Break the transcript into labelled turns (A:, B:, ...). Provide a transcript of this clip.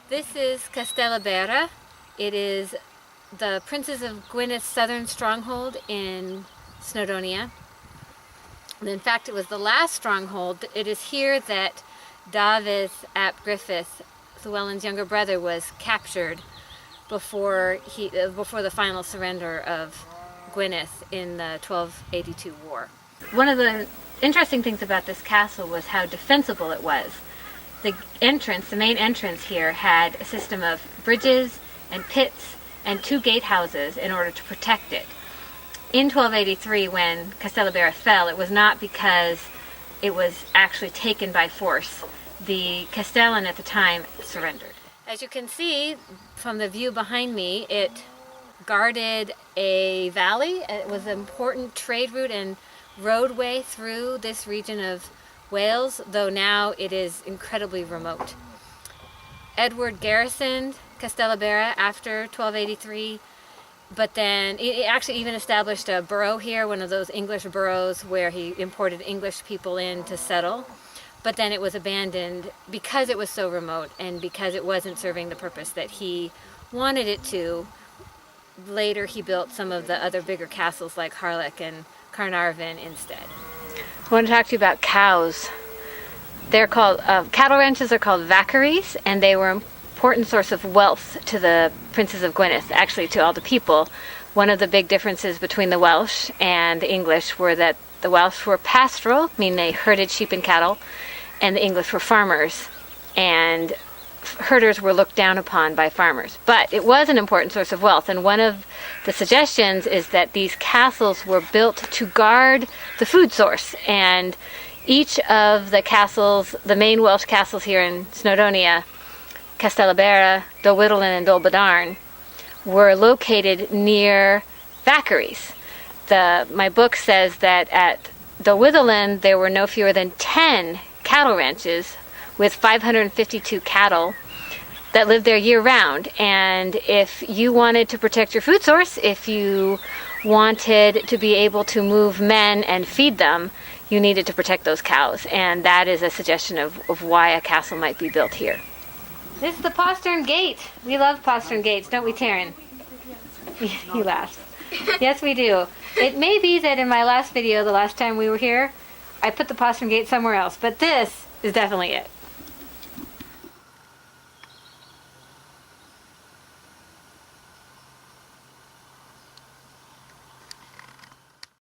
A: This is Castell y Bere. It is the Princes of Gwyneth's southern stronghold in Snowdonia. And in fact, it was the last stronghold. It is here that Dafydd ap Gruffydd, Llywleyn's younger brother, was captured before the final surrender of Gwynedd in the 1282 war. One of the interesting things about this castle was how defensible it was. The main entrance here, had a system of bridges and pits and 2 gatehouses in order to protect it. In 1283, when Castell y Bere fell, it was not because it was actually taken by force. The Castellan at the time surrendered. As you can see from the view behind me, it guarded a valley. It was an important trade route and roadway through this region of Wales, though now it is incredibly remote. Edward garrisoned Castell y Bere after 1283, but then it actually even established a borough here, one of those English boroughs where he imported English people in to settle. But then it was abandoned because it was so remote and because it wasn't serving the purpose that he wanted it to. Later he built some of the other bigger castles like Harlech and Carnarvon instead. I want to talk to you about cows. They're called, cattle ranches are called vaccaries, and they were an important source of wealth to the Princes of Gwynedd, actually to all the people. One of the big differences between the Welsh and the English were that the Welsh were pastoral, meaning they herded sheep and cattle, and the English were farmers, and herders were looked down upon by farmers. But it was an important source of wealth, and one of the suggestions is that these castles were built to guard the food source, and each of the castles, the main Welsh castles here in Snowdonia, Castell y Bere, Llywleyn, and Dolbadarn, were located near vaccaries. My book says that at Llywleyn there were no fewer than 10 cattle ranches with 552 cattle that lived there year-round. And if you wanted to protect your food source, if you wanted to be able to move men and feed them, you needed to protect those cows. And that is a suggestion of why a castle might be built here. This is the postern gate. We love postern gates, don't we, Taryn? He laughs. Yes, we do. It may be that in my last video, the last time we were here, I put the postern gate somewhere else, but this is definitely it.